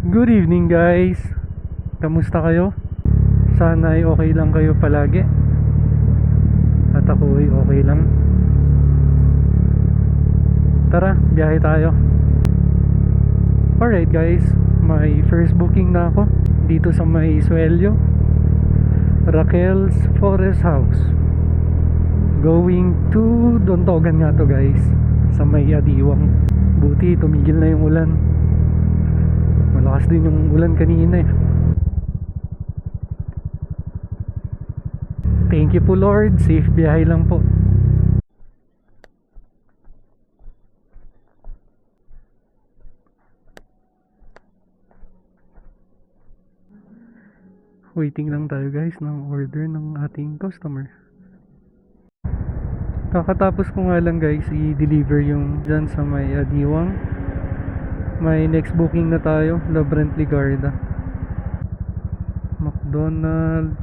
Good evening guys. Kamusta kayo? Sana ay okay lang kayo palagi. At ako ay okay lang. Tara, biyahe tayo. Alright guys, may first booking na ako dito sa may Suelio, Raquel's Forest House. Going to Dontogan nga to guys, sa may Adiwang. Buti tumigil na yung ulan. Malakas din yung ulan kanina eh. Thank you po Lord, safe biyahe lang po. Waiting lang tayo guys ng order ng ating customer. Kakatapos ko nga lang guys i-deliver yung dyan sa may Adiwang. May next booking na tayo, La Brent Ligarda. McDonald.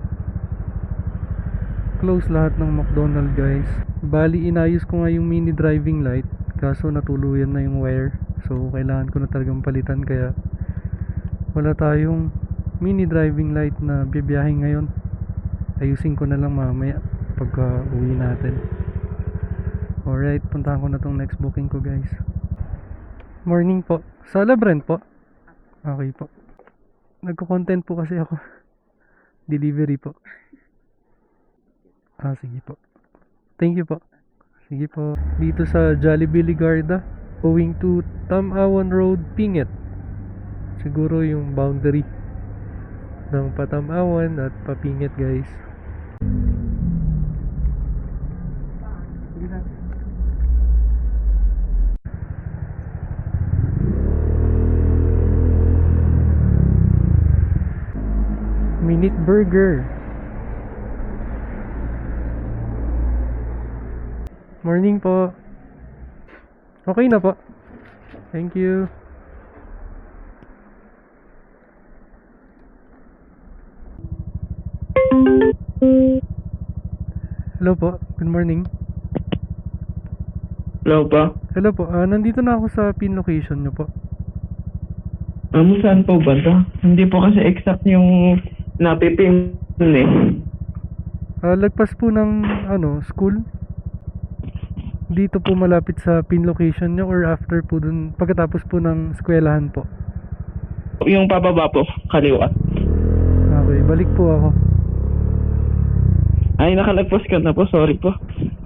Close lahat ng McDonald guys. Bali inayos ko nga yung mini driving light, kaso natuluyan na yung wire. So kailangan ko na talagang palitan, kaya wala tayong mini driving light na bibiyahin ngayon. Ayusin ko na lang mamaya pagka uwi natin. Alright, puntahan ko na tong next booking ko guys. Morning po. Sa La Brent po? Okay po. Nagko-content po kasi ako. Delivery po. Sige po. Thank you po. Sige po. Dito sa Jollibee Ligarda, going to Tamawan Road, Pinget. Siguro yung boundary ng Patamawan at Papinget guys. Sige na. Minute Burger. Morning po. Okay na po. Thank you. Hello po. Good morning. Hello po. Hello po. Nandito na ako sa pin location nyo po. Saan po ba to? Hindi po kasi exact yung napipin eh. Lagpas po ng school. Dito po malapit sa pin location nyo, or after po dun, pagkatapos po ng eskwelahan po. Yung pababa po, kaliwa. Okay, balik po ako. Ay, nakalagpos ka na po, sorry po.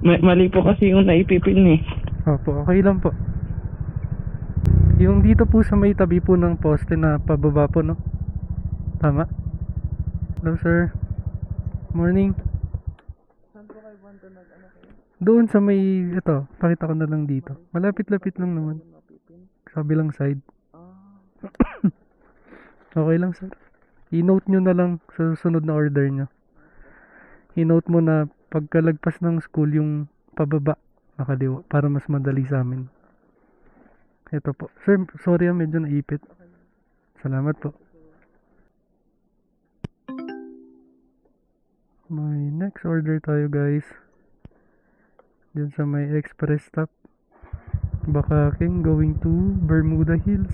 Mali po kasi yung naipipin eh. Opo, okay lang po. Yung dito po sa may tabi po ng poste na pababa po, no? Tama? Hello sir. Morning. Doon sa may, ito, pakita ko na lang dito. Malapit-lapit lang naman. Sa kabilang side. Okay lang sir. I-note nyo na lang sa susunod na order nyo. I-note mo na pagkalagpas ng school yung pababa, nakaliwa, para mas madali sa amin. Ito po. Sir, sorry medyo naipit. Salamat po. May next order tayo guys. Diyan sa may express stop. Bakaking going to Bermuda Hills.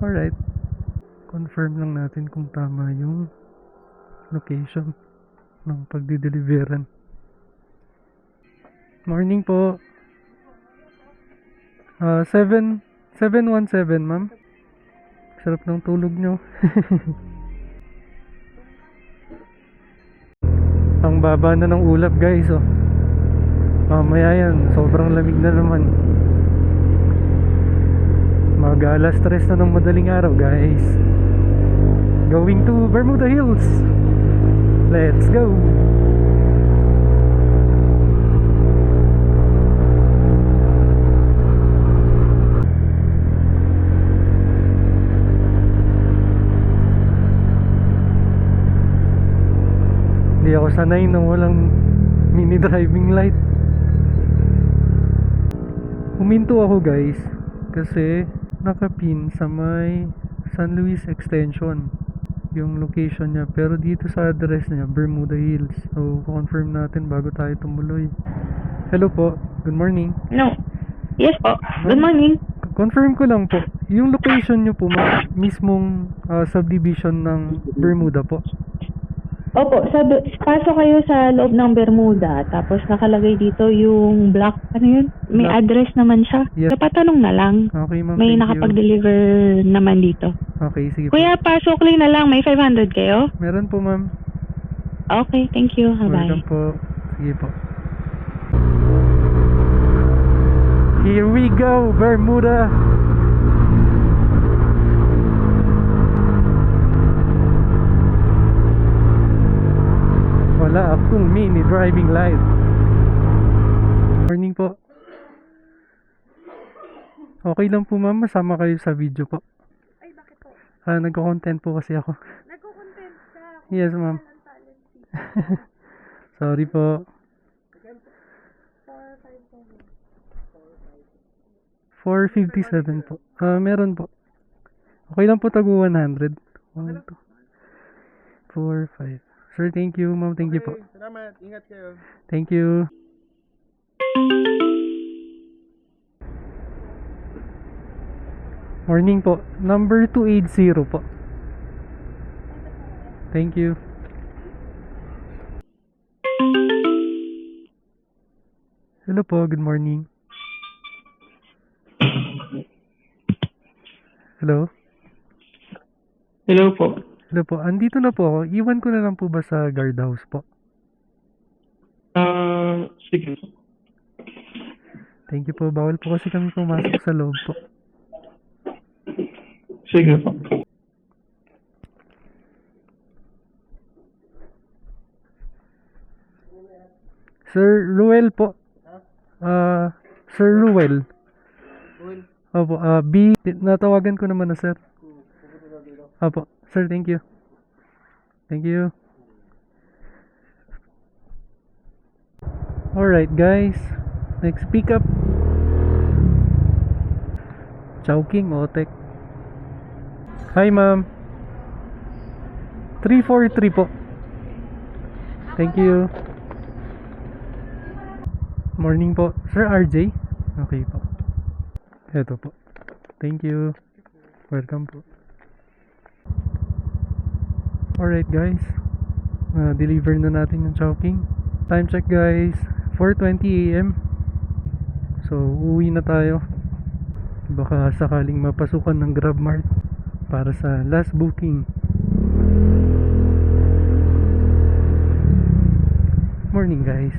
Alright. Confirm lang natin kung tama yung location ng pagdideliveran. Morning po. 717 ma'am. Sarap ng tulog nyo. Ang baba na ng ulap guys oh. Mamaya yan, sobrang lamig na naman. Mag-alas 3 na ng madaling araw guys. Going to Bermuda Hills. Let's go. Hindi ako sanay nung walang mini driving light. Huminto ako guys kasi nakapin sa may San Luis Extension yung location niya, pero dito sa address niya Bermuda Hills. So confirm natin bago tayo tumuloy. Hello po, good morning. No. Yes po. Good morning. confirm ko lang po. Yung location nyo po, mismong subdivision ng Bermuda po. Opo, pasok kayo sa loob ng Bermuda, tapos nakalagay dito yung block, ano yun? May Block. address naman siya. Yes. Patanong na lang. Okay, ma'am. May Thank you. nakapag-deliver naman dito. Okay, sige po. Kuya, pasok lang na lang. May 500 kayo? Meron po, ma'am. Okay, thank you. Bye. Welcome po. Sige po. Here we go, Bermuda. Wala akong mini driving light. Morning po. Okay lang po, ma'am, masama kayo sa video po. Ay, bakit po? Nagko-content po kasi ako. Nagko-content ka. Yes, ma'am. Sorry po. 457 po. Meron po. Okay lang po, tago 100. 1, 2, 4, 5. Sir, thank you, ma'am. Thank you po. Salamat. Ingat kayo. Thank you. Morning po. Number 280 po. Thank you. Hello po. Good morning. Hello? Hello po. Hello po. Andito na po ako. Iwan ko na lang po ba sa guardhouse po? Sige po. Thank you po. Bawal po kasi kami pumasok sa loob po. Sige po. Sir Ruel po. Sir Ruel. Opo, B. Natawagan ko naman na sir. Opo. Sir, thank you. Thank you. Alright guys. Next pickup. Chowking, Otek. Hi ma'am. 343 po. Thank you. Morning po. Sir RJ? Okay po. Eto po. Thank you. Welcome po. Alright guys. Deliver na natin yung Chowking. Time check guys. 4:20 AM. So, uuwi na tayo. Baka sakaling mapasukan ng GrabMart para sa last booking. Morning guys.